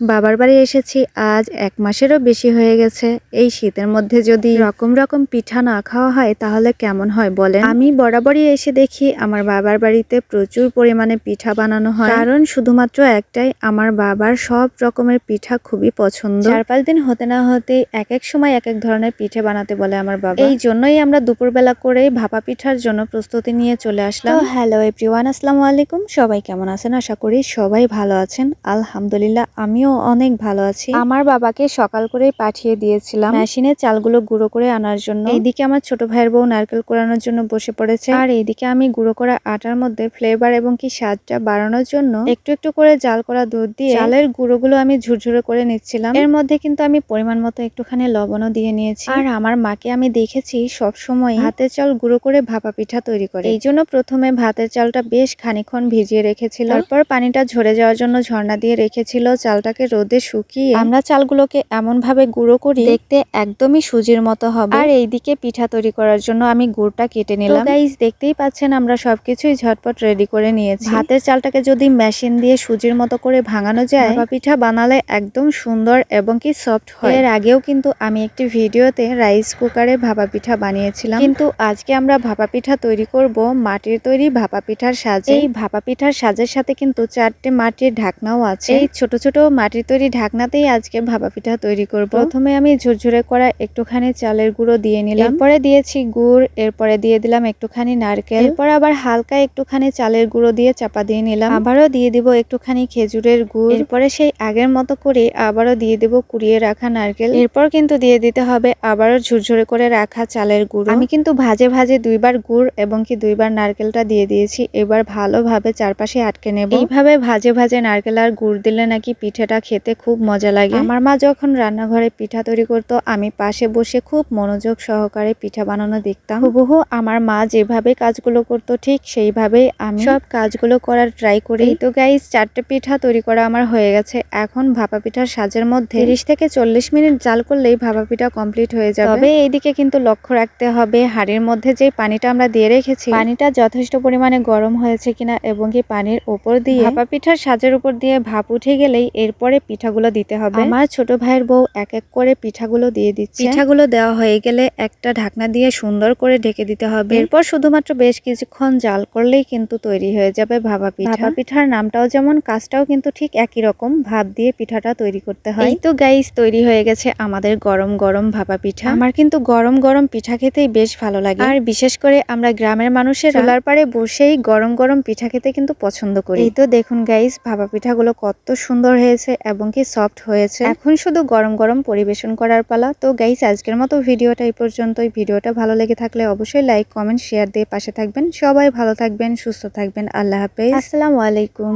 বাবার বাড়ি এসেছি আজ 1 মাসেরও বেশি হয়ে গেছে। এই শীতের মধ্যে যদি রকম রকম পিঠা না খাওয়া হয় তাহলে কেমন হয় বলেন। আমি বরাবরই এসে দেখি আমার বাবার বাড়িতে প্রচুর পরিমাণে পিঠা বানানো হয়, কারণ শুধুমাত্র একটাই, আমার বাবার সব রকমের পিঠা খুবই পছন্দ। 4-5 দিন হতে না হতে এক এক সময় এক এক ধরনের পিঠে বানাতে বলে আমার বাবা। এই জন্যই আমরা দুপুরবেলা করেই ভাপা পিঠার জন্য প্রস্তুতি নিয়ে চলে আসলাম। হ্যালো এভরিওয়ান, আসসালামু আলাইকুম। সবাই কেমন আছেন? আশা করি সবাই ভালো আছেন। আলহামদুলিল্লাহ আমিও অনেক ভালো আছি। আমার বাবাকে সকাল করেই পাঠিয়ে দিয়েছিলাম মেশিনে চালগুলো গুঁড়ো করে আনার জন্য। এইদিকে আমার ছোট ভাইয়ের বউ নারকেল কোড়ানোর জন্য বসে পড়েছে, আর এইদিকে আমি গুঁড়ো করা আটার মধ্যে ফ্লেভার এবং কি স্বাদটা বাড়ানোর জন্য একটু একটু করে জাল করা দুধ দিয়ে চালের গুঁড়োগুলো আমি ঝুরঝুরে করে নিচ্ছিলাম। এর মধ্যে কিন্তু আমি পরিমাণ মতো একটুখানি লবণও দিয়ে নিয়েছি। আর আমার মাকে আমি দেখেছি সব সময় ভাতের চাল গুঁড়ো করে ভাপা পিঠা তৈরি করে। এই জন্য প্রথমে ভাতের চালটা বেশ খানিকক্ষণ ভিজিয়ে রেখেছিল, তারপর পানিটা ঝরে যাওয়ার জন্য ঝর্ণা দিয়ে রেখেছিল। চালটাকে রোদে শুকিয়ে আমরা চালগুলোকে এমন ভাবে গুঁড়ো করি দেখতে একদমই সুজির মতো হবে। আর এইদিকে পিঠা তৈরি করার জন্য আমি গুড়টা কেটে নিলাম। গাইস দেখতেই পাচ্ছেন আমরা সবকিছুই ঝটপট রেডি করে নিয়েছি। ভাতের চালটাকে যদি মেশিন দিয়ে সুজির মতো করে ভাঙানো যায়, ভাপা পিঠা বানালে একদম সুন্দর এবং কি সফট হয়। এর আগেও কিন্তু আমি একটি ভিডিওতে রাইস কুকারে ভাপা পিঠা বানিয়েছিলাম, কিন্তু আজকে আমরা ভাপা পিঠা তৈরি করব মাটির তৈরি ভাপা পিঠার সাজে। এই ভাপা পিঠার সাজের সাথে কিন্তু 4টে মাটির ঢাকনাও আছে। এই ছোট ছোট মাটির তৈরি ঢাকনাতেই আজকে ভাপা পিঠা তৈরি করব। প্রথমে আমি ঝুরঝুরে করা একটুখানি চালের গুঁড়ো দিয়ে নিলাম, এরপরে দিয়েছি গুড়, এরপরে দিয়ে দিলাম একটুখানি নারকেল, এরপর আবার হালকা একটুখানি চালের গুঁড়ো দিয়ে চাপা দিয়ে নিলাম, আবারও দিয়ে দিব একটুখানি খেজুরের গুড়, এরপরে সেই আগের মতো করে আবারও দিয়ে দেব কুড়িয়ে রাখা নারকেল, এরপর কিন্তু দিয়ে দিতে হবে আবারও ঝুরঝুরে করে রাখা চালের গুঁড়ো। আমি কিন্তু ভাজে ভাজে 2বার গুড় এবং কি 2বার নারকেলটা দিয়ে দিয়েছি। এবার ভালোভাবে চারপাশে আটকে নেব। এইভাবে ভাজে ভাজে নারকেল আর গুড় দিলে নাকি পিঠাটা খেতে খুব মজা লাগে। আমার মা যখন রান্নাঘরে পিঠা তৈরি করতো আমি পাশে বসে খুব মনোযোগ সহকারে পিঠা বানানো দেখতাম। হুবহু আমার মা যেভাবে কাজগুলো করতো ঠিক সেইভাবেই আমি সব কাজগুলো করার ট্রাই করি। তো গাইস 4টে পিঠা তৈরি করা আমার হয়ে গেছে। এখন ভাপা পিঠার সাজের মধ্যে 30 থেকে 40 মিনিট জাল করলেই ভাপা পিঠা কমপ্লিট হয়ে যাবে। তবে এইদিকে কিন্তু লক্ষ্য রাখতে হবে হাঁড়ির মধ্যে যে পানিটা আমরা দিয়ে রেখেছি পানিটা যথেষ্ট পরিমাণে গরম হয়েছে কিনা, এবং কি পানির উপর দিয়ে ভাপা পিঠার সাজের উপর দিয়ে ভাপ উঠে গেলেই এরপরে পিঠাগুলো দিতে হবে। আমার ছোট ভাইয়ের বউ এক এক করে পিঠাগুলো দিয়ে দিচ্ছে। পিঠাগুলো দেওয়া হয়ে গেলে একটা ঢাকনা দিয়ে সুন্দর করে ঢেকে দিতে হবে। এরপর শুধুমাত্র বেশ কিছুক্ষণ জাল করলেই কিন্তু তৈরি হয়ে যাবে ভাপা পিঠা। ভাপা পিঠার নামটাও যেমন কাজটাও কিন্তু ঠিক একই রকম, ভাপ দিয়ে পিঠাটা তৈরি করতে হয়। এই তো গাইস তৈরি হয়ে গেছে আমাদের গরম গরম ভাপা পিঠা। আমার কিন্তু গরম গরম পিঠা খেতেই বেশ ভালো লাগে, আর বিশেষ করে আমরা গ্রামের মানুষের চুলার পাড়ে বসেই গরম গরম পিঠা খেতে কিন্তু পছন্দ করি। এই তো দেখুন গাইস ভাপা পিঠাগুলো কত সুন্দর হয়েছে এবং কি সফট হয়েছে। এখন শুধু গরম গরম পরিবেশন করার পালা। তো গাইস আজকের মতো ভিডিওটা এই পর্যন্তই। ভিডিওটা ভালো লেগে থাকলে অবশ্যই লাইক কমেন্ট শেয়ার দিয়ে পাশে থাকবেন। সবাই ভালো থাকবেন, সুস্থ থাকবেন। আল্লাহ হাফেজ, আসসালামু আলাইকুম।